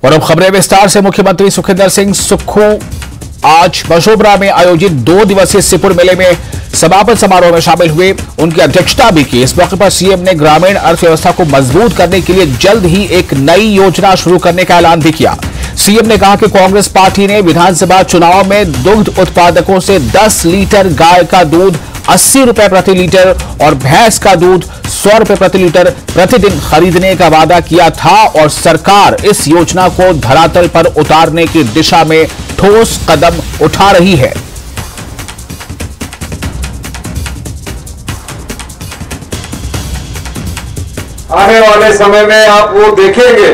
और अब खबरें विस्तार से। मुख्यमंत्री सुखविंदर सिंह सुक्खू आज मशोबरा में आयोजित 2 दिवसीय सिपुर मेले में समापन समारोह में शामिल हुए। उनकी अध्यक्षता भी की। इस मौके पर सीएम ने ग्रामीण अर्थव्यवस्था को मजबूत करने के लिए जल्द ही एक नई योजना शुरू करने का ऐलान भी किया। सीएम ने कहा कि कांग्रेस पार्टी ने विधानसभा चुनाव में दुग्ध उत्पादकों से 10 लीटर गाय का दूध 80 रुपए प्रति लीटर और भैंस का दूध 100 रुपए प्रति लीटर प्रतिदिन खरीदने का वादा किया था और सरकार इस योजना को धरातल पर उतारने की दिशा में ठोस कदम उठा रही है। आने वाले समय में आप वो देखेंगे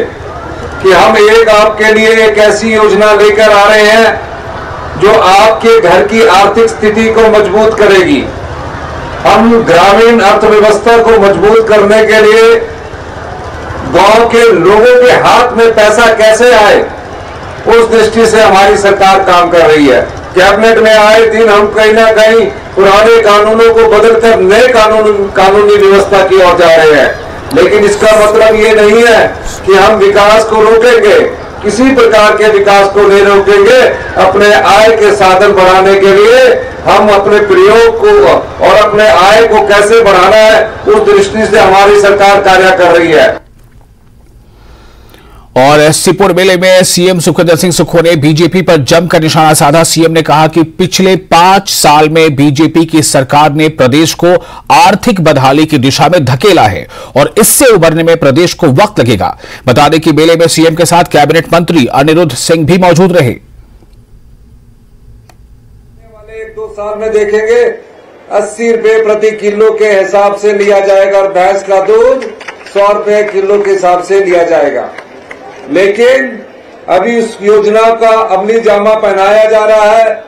कि हम आपके लिए एक ऐसी योजना लेकर आ रहे हैं जो आपके घर की आर्थिक स्थिति को मजबूत करेगी। हम ग्रामीण अर्थव्यवस्था को मजबूत करने के लिए गांव के लोगों के हाथ में पैसा कैसे आए, उस दृष्टि से हमारी सरकार काम कर रही है। कैबिनेट में आए दिन हम कहीं ना कहीं पुराने कानूनों को बदलकर नए कानूनी व्यवस्था की ओर जा रहे हैं, लेकिन इसका मतलब ये नहीं है कि हम विकास को रोकेंगे। किसी प्रकार के विकास को नहीं रोकेंगे। अपने आय के साधन बढ़ाने के लिए हम अपने प्रयोग को और अपने आय को कैसे बढ़ाना है, उस दृष्टि से हमारी सरकार कार्य कर रही है। और सिपुर मेले में सीएम सुखविंदर सिंह सुक्खू ने बीजेपी पर जमकर निशाना साधा। सीएम ने कहा कि पिछले 5 साल में बीजेपी की सरकार ने प्रदेश को आर्थिक बदहाली की दिशा में धकेला है और इससे उबरने में प्रदेश को वक्त लगेगा। बता दें कि मेले में सीएम के साथ कैबिनेट मंत्री अनिरुद्ध सिंह भी मौजूद रहे। 1-2 साल में देखेंगे 80 रुपए प्रति किलो के हिसाब से लिया जाएगा और भैंस का दूध 100 रुपए किलो के हिसाब से लिया जाएगा। लेकिन अभी उस योजना का अमली जामा पहनाया जा रहा है।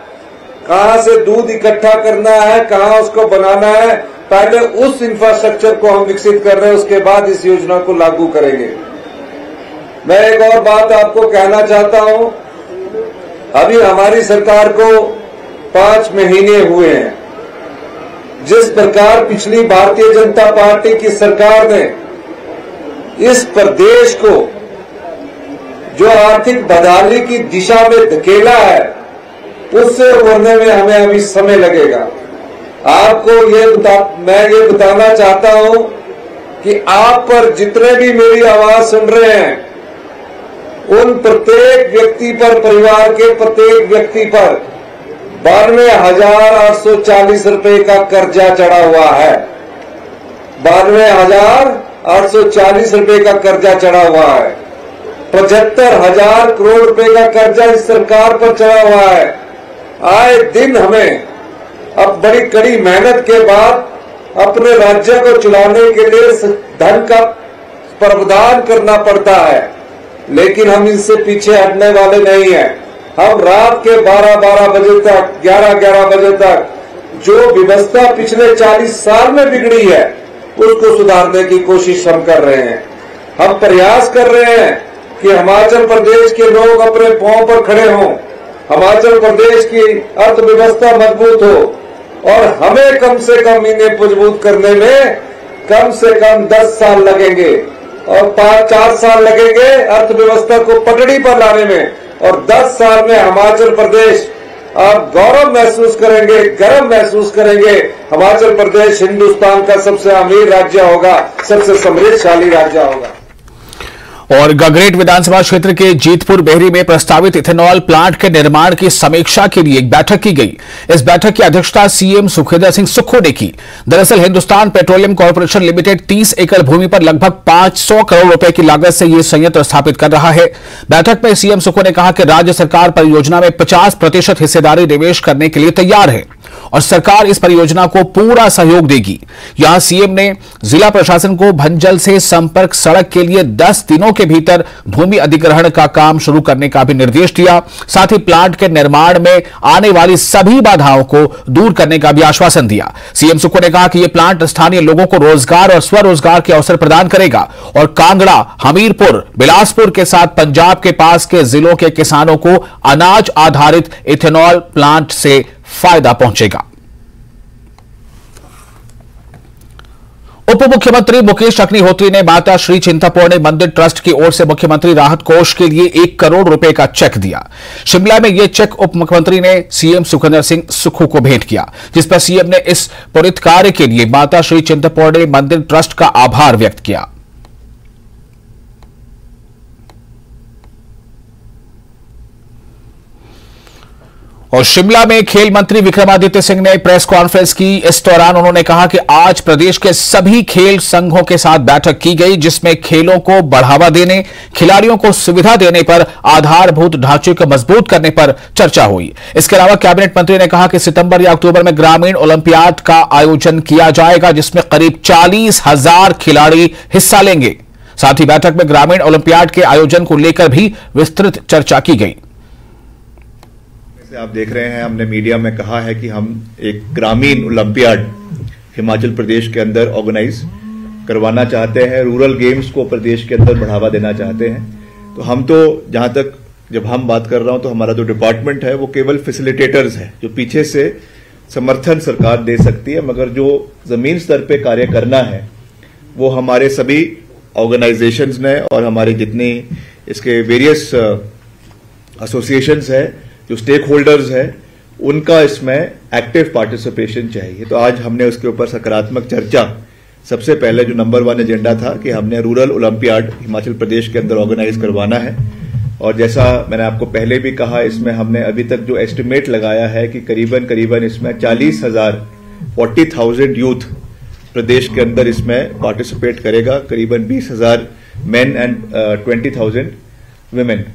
कहां से दूध इकट्ठा करना है, कहां उसको बनाना है, पहले उस इंफ्रास्ट्रक्चर को हम विकसित कर रहे हैं, उसके बाद इस योजना को लागू करेंगे। मैं एक और बात आपको कहना चाहता हूं। अभी हमारी सरकार को 5 महीने हुए हैं। जिस प्रकार पिछली भारतीय जनता पार्टी की सरकार ने इस प्रदेश को जो आर्थिक बदहाली की दिशा में धकेला है, उससे उबरने में हमें अभी समय लगेगा। आपको मैं ये बताना चाहता हूं कि आप पर जितने भी मेरी आवाज सुन रहे हैं, उन प्रत्येक व्यक्ति पर, परिवार के प्रत्येक व्यक्ति पर 92,840 रुपए का कर्जा चढ़ा हुआ है। 92,840 रुपए का कर्जा चढ़ा हुआ है। 75,000 करोड़ रुपए का कर्जा इस सरकार पर चढ़ा हुआ है। आए दिन हमें अब बड़ी कड़ी मेहनत के बाद अपने राज्य को चलाने के लिए धन का प्रावधान करना पड़ता है, लेकिन हम इनसे पीछे हटने वाले नहीं हैं। हम रात के 12-12 बजे तक, 11-11 बजे तक जो व्यवस्था पिछले 40 साल में बिगड़ी है, उसको सुधारने की कोशिश हम कर रहे हैं। हम प्रयास कर रहे हैं कि हिमाचल प्रदेश के लोग अपने पांव पर खड़े हों, हिमाचल प्रदेश की अर्थव्यवस्था मजबूत हो और हमें कम से कम इन्हें मजबूत करने में कम से कम 10 साल लगेंगे और 4 साल लगेंगे अर्थव्यवस्था को पटड़ी पर लाने में, और 10 साल में हिमाचल प्रदेश आप गौरव महसूस करेंगे, गर्व महसूस करेंगे। हिमाचल प्रदेश हिंदुस्तान का सबसे अमीर राज्य होगा, सबसे समृद्धशाली राज्य होगा। और गगरेट विधानसभा क्षेत्र के जीतपुर बेहरी में प्रस्तावित इथेनॉल प्लांट के निर्माण की समीक्षा के लिए एक बैठक की गई। इस बैठक की अध्यक्षता सीएम सुखविंदर सिंह सुक्खू ने की। दरअसल हिंदुस्तान पेट्रोलियम कॉर्पोरेशन लिमिटेड 30 एकड़ भूमि पर लगभग 500 करोड़ रुपए की लागत से यह संयंत्र स्थापित कर रहा है। बैठक में सीएम सुक्खू ने कहा कि राज्य सरकार परियोजना में 50% हिस्सेदारी निवेश करने के लिए तैयार है और सरकार इस परियोजना को पूरा सहयोग देगी। यहां सीएम ने जिला प्रशासन को भंजल से संपर्क सड़क के लिए 10 दिनों के भीतर भूमि अधिग्रहण का काम शुरू करने का भी निर्देश दिया। साथ ही प्लांट के निर्माण में आने वाली सभी बाधाओं को दूर करने का भी आश्वासन दिया। सीएम सुक्खू ने कहा कि यह प्लांट स्थानीय लोगों को रोजगार और स्वरोजगार के अवसर प्रदान करेगा और कांगड़ा, हमीरपुर, बिलासपुर के साथ पंजाब के पास के जिलों के किसानों को अनाज आधारित इथेनॉल प्लांट से फायदा पहुंचेगा। उप मुख्यमंत्री मुकेश अग्निहोत्री ने माता श्री चिंतपूर्णी मंदिर ट्रस्ट की ओर से मुख्यमंत्री राहत कोष के लिए 1 करोड़ रुपए का चेक दिया। शिमला में यह चेक उप मुख्यमंत्री ने सीएम सुखविंदर सिंह सुक्खू को भेंट किया, जिस पर सीएम ने इस त्वरित कार्य के लिए माता श्री चिंतपूर्णी मंदिर ट्रस्ट का आभार व्यक्त किया। और शिमला में खेल मंत्री विक्रमादित्य सिंह ने प्रेस कॉन्फ्रेंस की। इस दौरान उन्होंने कहा कि आज प्रदेश के सभी खेल संघों के साथ बैठक की गई, जिसमें खेलों को बढ़ावा देने, खिलाड़ियों को सुविधा देने पर, आधारभूत ढांचे को मजबूत करने पर चर्चा हुई। इसके अलावा कैबिनेट मंत्री ने कहा कि सितंबर या अक्टूबर में ग्रामीण ओलंपियाड का आयोजन किया जाएगा, जिसमें करीब 40,000 खिलाड़ी हिस्सा लेंगे। साथ ही बैठक में ग्रामीण ओलंपियाड के आयोजन को लेकर भी विस्तृत चर्चा की गई। आप देख रहे हैं, हमने मीडिया में कहा है कि हम एक ग्रामीण ओलंपियाड हिमाचल प्रदेश के अंदर ऑर्गेनाइज करवाना चाहते हैं। रूरल गेम्स को प्रदेश के अंदर बढ़ावा देना चाहते हैं। तो हम तो जहां तक जब हम बात कर रहा हूं तो हमारा जो डिपार्टमेंट है वो केवल फैसिलिटेटर्स है, जो पीछे से समर्थन सरकार दे सकती है, मगर जो जमीन स्तर पे कार्य करना है वो हमारे सभी ऑर्गेनाइजेशंस ने और हमारे जितने इसके वेरियस एसोसिएशंस है, जो स्टेक होल्डर्स है, उनका इसमें एक्टिव पार्टिसिपेशन चाहिए। तो आज हमने उसके ऊपर सकारात्मक चर्चा, सबसे पहले जो नंबर 1 एजेंडा था कि हमने रूरल ओलंपियाड हिमाचल प्रदेश के अंदर ऑर्गेनाइज करवाना है। और जैसा मैंने आपको पहले भी कहा, इसमें हमने अभी तक जो एस्टिमेट लगाया है कि करीबन इसमें 40,000 यूथ प्रदेश के अंदर इसमें पार्टिसिपेट करेगा, करीबन 20,000 मेन एंड 20,000 विमेन।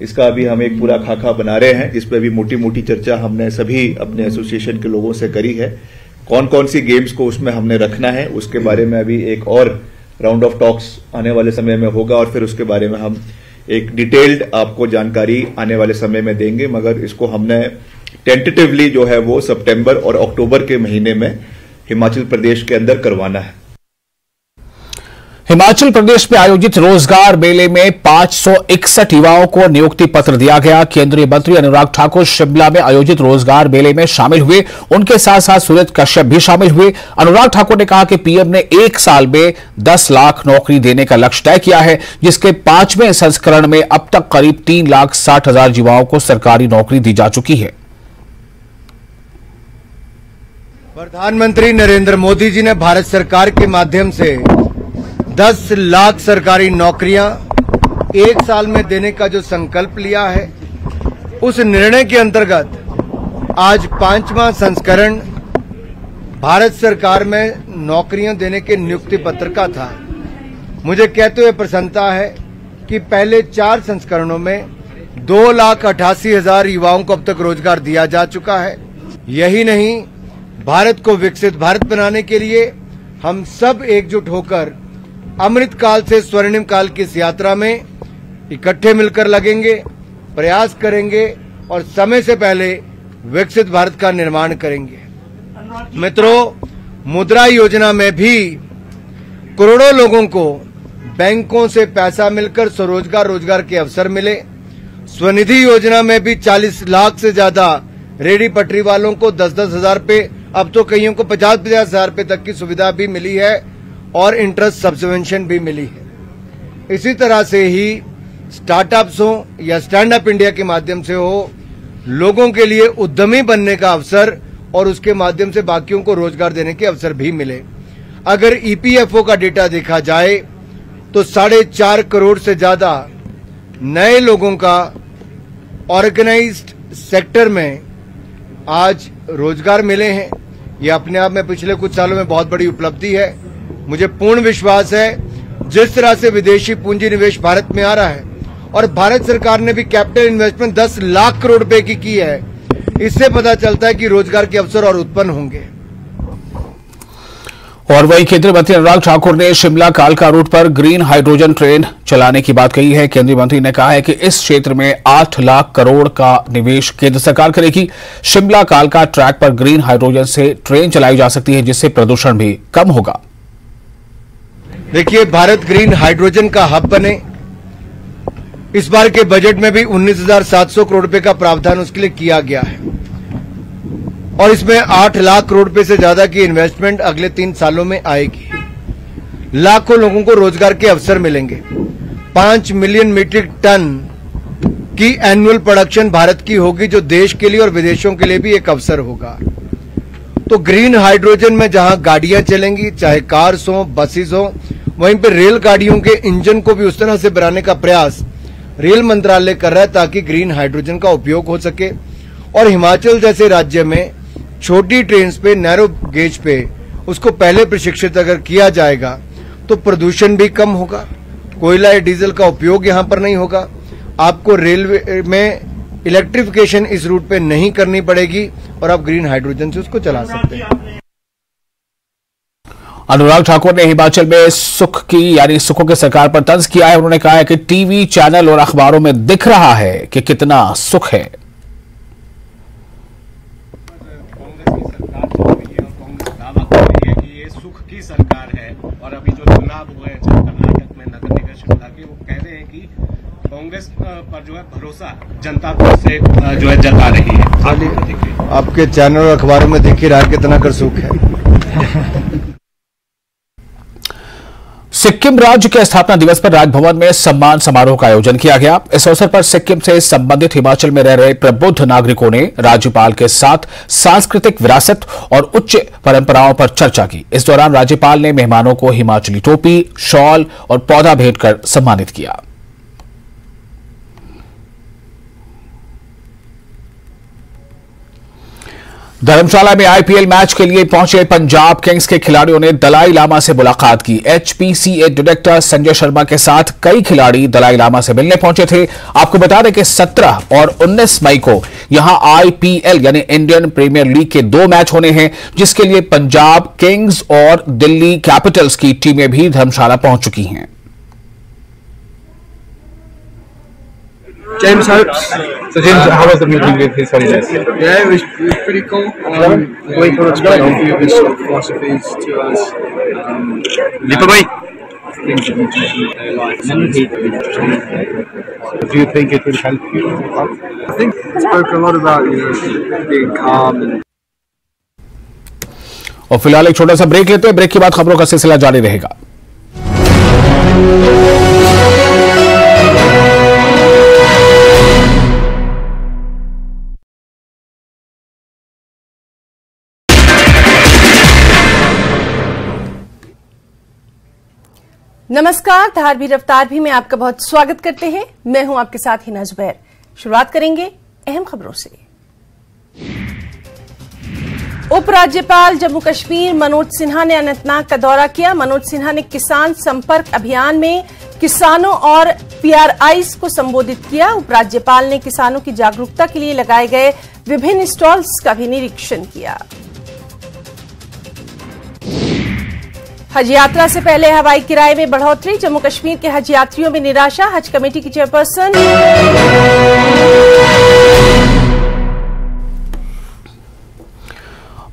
इसका अभी हम एक पूरा खाका बना रहे हैं, जिस पर अभी मोटी मोटी चर्चा हमने सभी अपने एसोसिएशन के लोगों से करी है। कौन कौन सी गेम्स को उसमें हमने रखना है, उसके बारे में अभी एक और राउंड ऑफ टॉक्स आने वाले समय में होगा और फिर उसके बारे में हम एक डिटेल्ड आपको जानकारी आने वाले समय में देंगे। मगर इसको हमने टेंटेटिवली जो है वो सितंबर और अक्टूबर के महीने में हिमाचल प्रदेश के अंदर करवाना है। हिमाचल प्रदेश में आयोजित रोजगार मेले में 561 युवाओं को नियुक्ति पत्र दिया गया। केंद्रीय मंत्री अनुराग ठाकुर शिमला में आयोजित रोजगार मेले में शामिल हुए। उनके साथ साथ सूरज कश्यप भी शामिल हुए। अनुराग ठाकुर ने कहा कि पीएम ने 1 साल में 10 लाख नौकरी देने का लक्ष्य तय किया है, जिसके 5वें संस्करण में अब तक करीब 3,60,000 युवाओं को सरकारी नौकरी दी जा चुकी है। प्रधानमंत्री नरेंद्र मोदी जी ने भारत सरकार के माध्यम से 10 लाख सरकारी नौकरियां 1 साल में देने का जो संकल्प लिया है, उस निर्णय के अंतर्गत आज 5वां संस्करण भारत सरकार में नौकरियां देने के नियुक्ति पत्र का था। मुझे कहते हुए प्रसन्नता है कि पहले 4 संस्करणों में 2,88,000 युवाओं को अब तक रोजगार दिया जा चुका है। यही नहीं, भारत को विकसित भारत बनाने के लिए हम सब एकजुट होकर अमृत काल से स्वर्णिम काल की इस यात्रा में इकट्ठे मिलकर लगेंगे, प्रयास करेंगे और समय से पहले विकसित भारत का निर्माण करेंगे। मित्रों, मुद्रा योजना में भी करोड़ों लोगों को बैंकों से पैसा मिलकर स्वरोजगार, रोजगार के अवसर मिले। स्वनिधि योजना में भी 40 लाख से ज्यादा रेहड़ी पटरी वालों को 10-10 हजार रुपये, अब तो कईयों को 50-50 हजार रुपये तक की सुविधा भी मिली है और इंटरेस्ट सब्वेंशन भी मिली है। इसी तरह से ही स्टार्टअप्स हो या स्टैंड अप इंडिया के माध्यम से हो, लोगों के लिए उद्यमी बनने का अवसर और उसके माध्यम से बाकियों को रोजगार देने के अवसर भी मिले। अगर ईपीएफओ का डेटा देखा जाए तो 4.5 करोड़ से ज्यादा नए लोगों का ऑर्गेनाइज्ड सेक्टर में आज रोजगार मिले हैं। यह अपने आप में पिछले कुछ सालों में बहुत बड़ी उपलब्धि है। मुझे पूर्ण विश्वास है, जिस तरह से विदेशी पूंजी निवेश भारत में आ रहा है और भारत सरकार ने भी कैपिटल इन्वेस्टमेंट 10 लाख करोड़ रुपए की है, इससे पता चलता है कि रोजगार के अवसर और उत्पन्न होंगे। और वहीं केंद्रीय मंत्री अनुराग ठाकुर ने शिमला कालका रूट पर ग्रीन हाइड्रोजन ट्रेन चलाने की बात कही है। केंद्रीय मंत्री ने कहा है कि इस क्षेत्र में 8 लाख करोड़ का निवेश केंद्र सरकार करेगी। शिमला कालका ट्रैक पर ग्रीन हाइड्रोजन से ट्रेन चलाई जा सकती है, जिससे प्रदूषण भी कम होगा। देखिए, भारत ग्रीन हाइड्रोजन का हब बने, इस बार के बजट में भी 19,700 करोड़ रुपए का प्रावधान उसके लिए किया गया है और इसमें 8 लाख करोड़ रुपए से ज्यादा की इन्वेस्टमेंट अगले 3 सालों में आएगी। लाखों लोगों को रोजगार के अवसर मिलेंगे। 5 मिलियन मीट्रिक टन की एनुअल प्रोडक्शन भारत की होगी, जो देश के लिए और विदेशों के लिए भी एक अवसर होगा। तो ग्रीन हाइड्रोजन में जहां गाड़ियां चलेंगी, चाहे कार्स हो, बसेस हो, वहीं पे रेल गाड़ियों के इंजन को भी उस तरह से बनाने का प्रयास रेल मंत्रालय कर रहा है ताकि ग्रीन हाइड्रोजन का उपयोग हो सके। और हिमाचल जैसे राज्य में छोटी ट्रेन पे, नैरो गेज पे उसको पहले प्रशिक्षित अगर किया जाएगा तो प्रदूषण भी कम होगा, कोयला या डीजल का उपयोग यहां पर नहीं होगा, आपको रेलवे में इलेक्ट्रिफिकेशन इस रूट पे नहीं करनी पड़ेगी और आप ग्रीन हाइड्रोजन से उसको चला सकते हैं। अनुराग ठाकुर ने हिमाचल में सुख की यानी सुखों की सरकार पर तंज किया है। उन्होंने कहा है कि टीवी चैनल और अखबारों में दिख रहा है कि कितना सुख है। सुख की सरकार है और अभी जो चुनाव हुए हैं कर्नाटक में नगर निगम शिमला के, वो कह रहे हैं कि कांग्रेस पर जो है भरोसा जनता से जो है जता रही है। आपके चैनल और अखबारों में दिख ही रहा है कितना कर सुख है। सिक्किम राज्य के स्थापना दिवस पर राजभवन में सम्मान समारोह का आयोजन किया गया। इस अवसर पर सिक्किम से संबंधित हिमाचल में रह रहे प्रबुद्ध नागरिकों ने राज्यपाल के साथ सांस्कृतिक विरासत और उच्च परंपराओं पर चर्चा की। इस दौरान राज्यपाल ने मेहमानों को हिमाचली टोपी, शॉल और पौधा भेंट कर सम्मानित किया। धर्मशाला में आईपीएल मैच के लिए पहुंचे पंजाब किंग्स के खिलाड़ियों ने दलाई लामा से मुलाकात की। एचपीसीए डायरेक्टर संजय शर्मा के साथ कई खिलाड़ी दलाई लामा से मिलने पहुंचे थे। आपको बता दें कि 17 और 19 मई को यहां आईपीएल यानी इंडियन प्रीमियर लीग के 2 मैच होने हैं, जिसके लिए पंजाब किंग्स और दिल्ली कैपिटल्स की टीमें भी धर्मशाला पहुंच चुकी हैं। James Hopes. So James, how was the meeting with his holiness? Yeah, it was pretty cool. We can explain a few of his philosophies to us. Things that we do in their life. Do you think it will help you? I think it spoke a lot about, being calm and. और फिलहाल एक छोटा सा break लेते हैं। Break के बाद खबरों का सिलसिला जारी रहेगा। नमस्कार, धारवी रफ्तार भी में आपका बहुत स्वागत करते हैं। मैं हूं आपके साथ हिना जुबैर। शुरुआत करेंगे अहम खबरों से। उपराज्यपाल जम्मू कश्मीर मनोज सिन्हा ने अनंतनाग का दौरा किया। मनोज सिन्हा ने किसान संपर्क अभियान में किसानों और पीआरआईज को संबोधित किया। उपराज्यपाल ने किसानों की जागरूकता के लिए लगाए गए विभिन्न स्टॉल्स का भी निरीक्षण किया। हज यात्रा से पहले हवाई किराए में बढ़ोतरी, जम्मू कश्मीर के हज यात्रियों में निराशा। हज कमेटी की चेयरपर्सन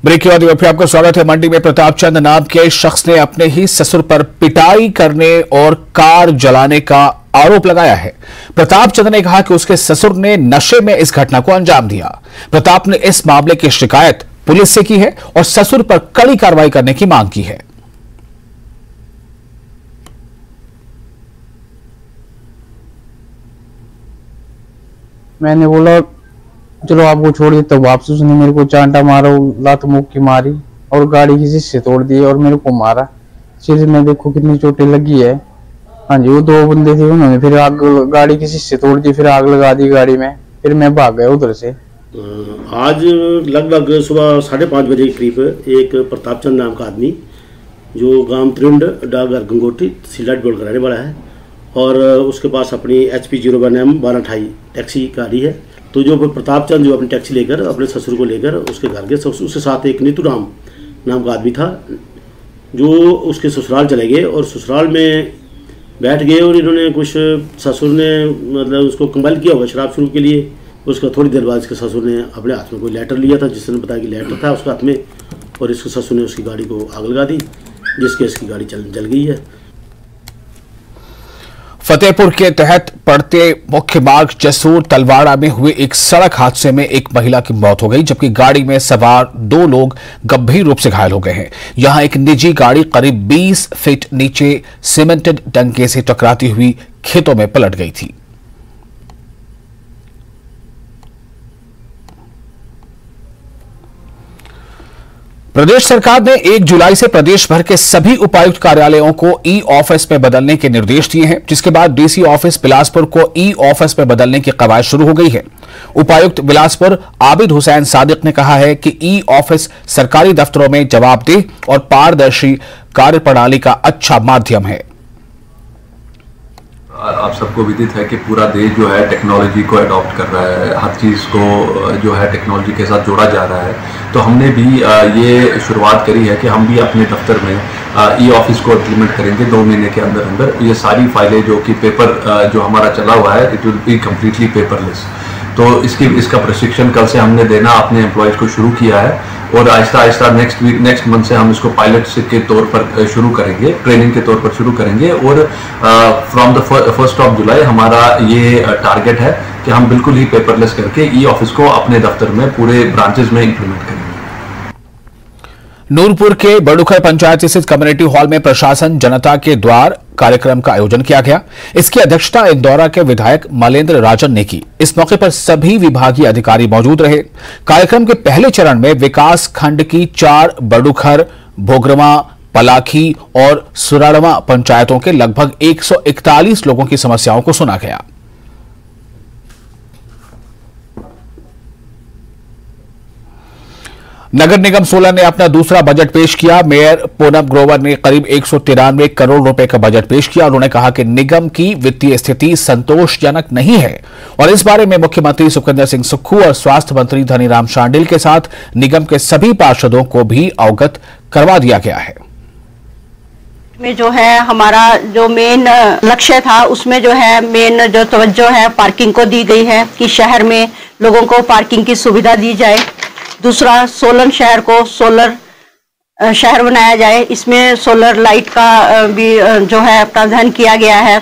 ब्रेक के बाद फिर आपका स्वागत है। मंडी में प्रताप चंद नाम के शख्स ने अपने ही ससुर पर पिटाई करने और कार जलाने का आरोप लगाया है। प्रताप चंद ने कहा कि उसके ससुर ने नशे में इस घटना को अंजाम दिया। प्रताप ने इस मामले की शिकायत पुलिस से की है और ससुर पर कड़ी कार्रवाई करने की मांग की है। मैंने बोला चलो आपको छोड़ देता हूँ वापस। उसने मेरे को चांटा मारा, लात मुक्की मारी और गाड़ी की शीशे तोड़ दिए और मेरे को मारा। सिर में देखो कितनी चोटें लगी है। हाँ जी, वो 2 बंदे थे, उन्होंने फिर आग गाड़ी की शीशे तोड़ दी, फिर आग लगा दी गाड़ी में, फिर मैं भाग गया उधर से। आज लगभग सुबह 5:30 बजे के करीब एक प्रताप चंद नाम का आदमी जो गांव त्रिंड डागर गंगोटी सिलाट बोल का रहने वाला है और उसके पास अपनी HP 01M 1228 टैक्सी गाड़ी है। तो जो प्रताप चंद जो अपनी टैक्सी लेकर अपने ससुर को लेकर उसके घर गए, उसके साथ एक नीतू राम नाम का आदमी था जो उसके ससुराल चले गए और ससुराल में बैठ गए और इन्होंने कुछ ससुर ने मतलब उसको कंपेल किया होगा शराब शुरू के लिए। उसका थोड़ी देर बाद इसके ससुर ने अपने हाथ में कोई लेटर लिया था, जिसने बताया कि लेटर था उसके हाथ में, और इसके ससुर ने उसकी गाड़ी को आग लगा दी, जिसके इसकी गाड़ी जल गई है। फतेहपुर के तहत पड़ते मुख्य मार्ग जसूर तलवाड़ा में हुए एक सड़क हादसे में एक महिला की मौत हो गई, जबकि गाड़ी में सवार 2 लोग गंभीर रूप से घायल हो गए हैं। यहां एक निजी गाड़ी करीब 20 फीट नीचे सीमेंटेड डंके से टकराती हुई खेतों में पलट गई थी। प्रदेश सरकार ने 1 जुलाई से प्रदेश भर के सभी उपायुक्त कार्यालयों को ई ऑफिस में बदलने के निर्देश दिए हैं, जिसके बाद डीसी ऑफिस बिलासपुर को ई ऑफिस में बदलने की कवायद शुरू हो गई है। उपायुक्त बिलासपुर आबिद हुसैन सादिक ने कहा है कि ई ऑफिस सरकारी दफ्तरों में जवाबदेह और पारदर्शी कार्यप्रणाली का अच्छा माध्यम है। आप सबको विदित है कि पूरा देश जो है टेक्नोलॉजी को अडॉप्ट कर रहा है, हर चीज़ को जो है टेक्नोलॉजी के साथ जोड़ा जा रहा है। तो हमने भी ये शुरुआत करी है कि हम भी अपने दफ्तर में ई ऑफिस को इम्प्लीमेंट करेंगे 2 महीने के अंदर अंदर। ये सारी फाइलें जो कि पेपर जो हमारा चला हुआ है, it will be completely paperless. तो इसका प्रशिक्षण कल से हमने देना अपने एम्प्लॉयज को शुरू किया है और आहिस्ता आहिस्ता नेक्स्ट मंथ से हम इसको पायलट के तौर पर शुरू करेंगे, ट्रेनिंग के तौर पर शुरू करेंगे। और फ्रॉम द 1 जुलाई हमारा ये टारगेट है कि हम बिल्कुल ही पेपरलेस करके ई ऑफिस को अपने दफ्तर में पूरे ब्रांचेस में इंप्लीमेंट करेंगे। नूरपुर के बड़ुखर पंचायत स्थित कम्युनिटी हॉल में प्रशासन जनता के द्वार कार्यक्रम का आयोजन किया गया। इसकी अध्यक्षता इंदौरा के विधायक मलेंद्र राजन ने की। इस मौके पर सभी विभागीय अधिकारी मौजूद रहे। कार्यक्रम के पहले चरण में विकास खंड की 4 बड़ुखर, भोगरमा, पलाखी और सुराड़वा पंचायतों के लगभग 141 लोगों की समस्याओं को सुना गया। नगर निगम सोलन ने अपना दूसरा बजट पेश किया। मेयर पूनम ग्रोवर ने करीब 193 करोड़ रुपए का बजट पेश किया। उन्होंने कहा कि निगम की वित्तीय स्थिति संतोषजनक नहीं है और इस बारे में मुख्यमंत्री सुखविंदर सिंह सुक्खू और स्वास्थ्य मंत्री धनीराम शांडिल के साथ निगम के सभी पार्षदों को भी अवगत करवा दिया गया है। में जो है हमारा जो मेन लक्ष्य था, उसमें जो है मेन जो तवज्जो है पार्किंग को दी गई है कि शहर में लोगों को पार्किंग की सुविधा दी जाए। दूसरा, सोलन शहर को सोलर शहर बनाया जाए, इसमें सोलर लाइट का भी जो है प्रावधान किया गया है।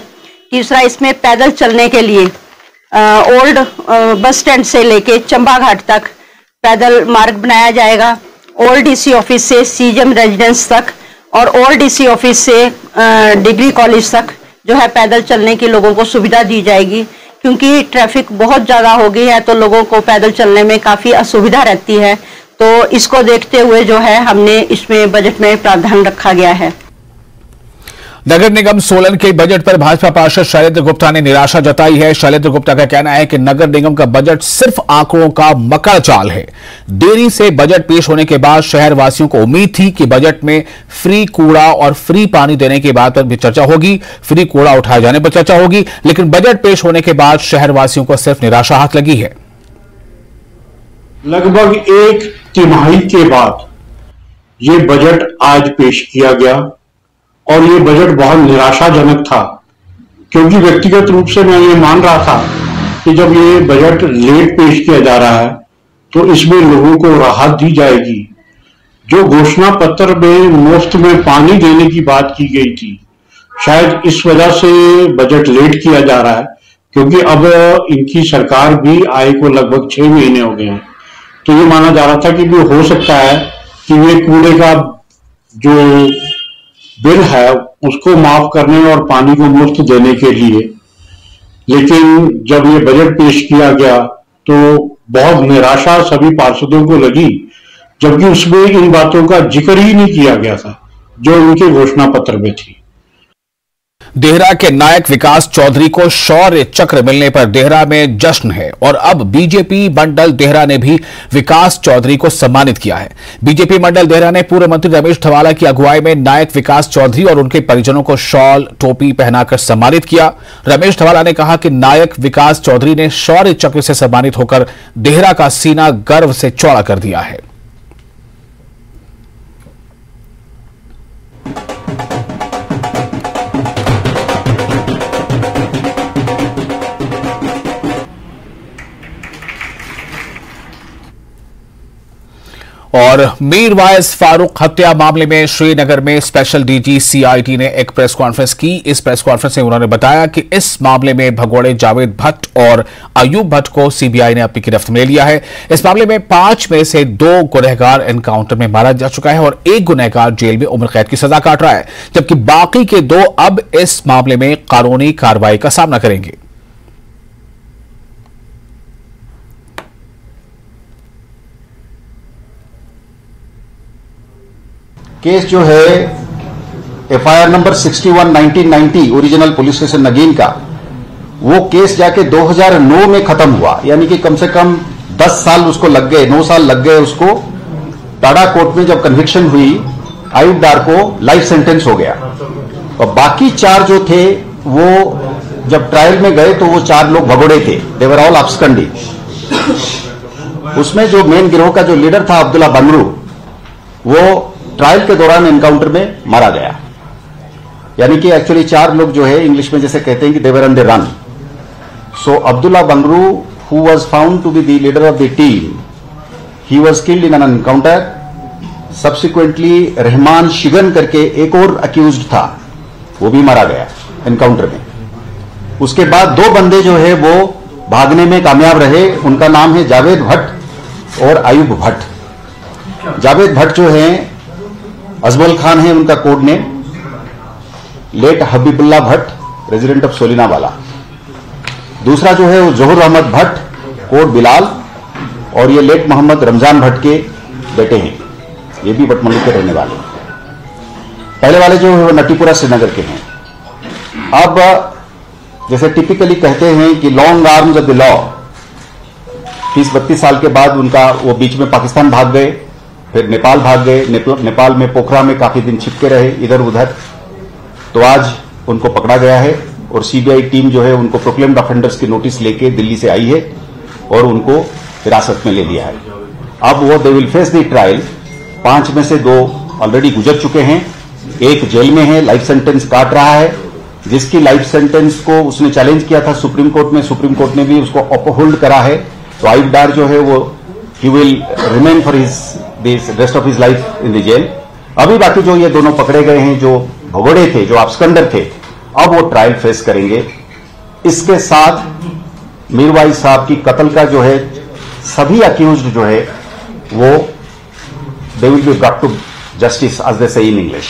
तीसरा, इसमें पैदल चलने के लिए ओल्ड बस स्टैंड से लेके चंबा घाट तक पैदल मार्ग बनाया जाएगा। ओल्ड डीसी ऑफिस से सीएम रेजिडेंस तक और ओल्ड डीसी ऑफिस से डिग्री कॉलेज तक जो है पैदल चलने की लोगों को सुविधा दी जाएगी, क्योंकि ट्रैफिक बहुत ज़्यादा हो गई है तो लोगों को पैदल चलने में काफ़ी असुविधा रहती है। तो इसको देखते हुए जो है हमने इसमें बजट में प्रावधान रखा गया है। नगर निगम सोलन के बजट पर भाजपा पार्षद शैलेंद्र गुप्ता ने निराशा जताई है। शैलेंद्र गुप्ता का कहना है कि नगर निगम का बजट सिर्फ आंकड़ों का मकड़ चाल है। देरी से बजट पेश होने के बाद शहरवासियों को उम्मीद थी कि बजट में फ्री कूड़ा और फ्री पानी देने की बात पर भी चर्चा होगी, फ्री कूड़ा उठाए जाने पर चर्चा होगी, लेकिन बजट पेश होने के बाद शहरवासियों को सिर्फ निराशा हाथ लगी है। लगभग 1 तिमाही के बाद ये बजट आज पेश किया गया और ये बजट बहुत निराशाजनक था, क्योंकि व्यक्तिगत रूप से मैं ये मान रहा था कि जब ये बजट लेट पेश किया जा रहा है तो इसमें लोगों को राहत दी जाएगी। जो घोषणा पत्र में मुफ्त में पानी देने की बात की गई थी, शायद इस वजह से बजट लेट किया जा रहा है, क्योंकि अब इनकी सरकार भी आए को लगभग 6 महीने हो गए हैं। तो ये माना जा रहा था कि भी हो सकता है कि ये कूड़े का जो बिल है उसको माफ करने और पानी को मुफ्त देने के लिए, लेकिन जब ये बजट पेश किया गया तो बहुत निराशा सभी पार्षदों को लगी, जबकि उसमें इन बातों का जिक्र ही नहीं किया गया था जो उनके घोषणा पत्र में थी। देहरा के नायक विकास चौधरी को शौर्य चक्र मिलने पर देहरा में जश्न है और अब बीजेपी मंडल देहरा ने भी विकास चौधरी को सम्मानित किया है। बीजेपी मंडल देहरा ने पूर्व मंत्री रमेश धवाला की अगुवाई में नायक विकास चौधरी और उनके परिजनों को शॉल टोपी पहनाकर सम्मानित किया। रमेश धवाला ने कहा कि नायक विकास चौधरी ने शौर्य चक्र से सम्मानित होकर देहरा का सीना गर्व से चौड़ा कर दिया है। और मीरवाइज फारूक हत्या मामले में श्रीनगर में स्पेशल डीजी सीआईडी ने एक प्रेस कॉन्फ्रेंस की। इस प्रेस कॉन्फ्रेंस में उन्होंने बताया कि इस मामले में भगोड़े जावेद भट्ट और अयूब भट्ट को सीबीआई ने अपनी गिरफ्त में लिया है। इस मामले में 5 में से 2 गुनहगार एनकाउंटर में मारा जा चुका है और 1 गुनहगार जेल में उम्र कैद की सजा काट रहा है, जबकि बाकी के 2 अब इस मामले में कानूनी कार्रवाई का सामना करेंगे। केस जो है FIR number 61/1990 original police station Nageen का, वो केस जाके 2009 में खत्म हुआ, यानी कि कम से कम 10 साल उसको लग गए, 9 साल लग गए उसको। टाडा कोर्ट में जब कन्विक्शन हुई, अयूब डार को लाइफ सेंटेंस हो गया और बाकी 4 जो थे वो जब ट्रायल में गए तो वो 4 लोग भगोड़े थे, दे वर ऑल अब्सकंडी। उसमें जो मेन गिरोह का जो लीडर था अब्दुल्ला बंगरू, वो ट्रायल के दौरान एनकाउंटर में मारा गया। यानी कि एक्चुअली 4 लोग जो है इंग्लिश में जैसे कहते हैं कि they were on the run. So Abdullah Bangroo who was found to be the leader of the team, he was killed in an encounter. Subsequently Rehman Shigan करके एक और अक्यूज्ड था, वो भी मारा गया एनकाउंटर में। उसके बाद 2 बंदे जो है वो भागने में कामयाब रहे, उनका नाम है जावेद भट्ट और अयूब भट्ट। जावेद भट्ट जो है अजमल खान है उनका code name, late Habibullah Bhat resident of Solinawala. दूसरा जो है वो जोहर अहमद भट्ट कोड बिलाल, और ये लेट मोहम्मद रमजान भट्ट के बेटे हैं, ये भी बटमंडी के रहने वाले। पहले वाले जो है वो नटीपुरा श्रीनगर के हैं। अब जैसे टिपिकली कहते हैं कि long arms of the law, 30-32 साल के बाद उनका वो बीच में पाकिस्तान भाग गए, फिर नेपाल भाग गए। नेपाल में पोखरा में काफी दिन छिपके रहे इधर उधर, तो आज उनको पकड़ा गया है और सीबीआई टीम जो है उनको प्रोक्लेम्ड ऑफेंडर्स की नोटिस लेके दिल्ली से आई है और उनको हिरासत में ले लिया है। अब वो they will face the trial. 5 में से 2 ऑलरेडी गुजर चुके हैं, 1 जेल में है, लाइफ सेंटेंस काट रहा है। जिसकी लाइफ सेंटेंस को उसने चैलेंज किया था सुप्रीम कोर्ट में, सुप्रीम कोर्ट ने भी उसको अपहोल्ड करा है। तो अयूब डार जो है वो ही will remain for his rest of his life in the jail. अभी बाकी जो ये दोनों पकड़े गए हैं, जो भगोड़े थे, जो अब्सकंडर थे, अब वो ट्रायल फेस करेंगे। इसके साथ मीरवाइज साहब की कत्ल का जो है सभी अक्यूज्ड जो है वो they will be brought to justice as they say in English.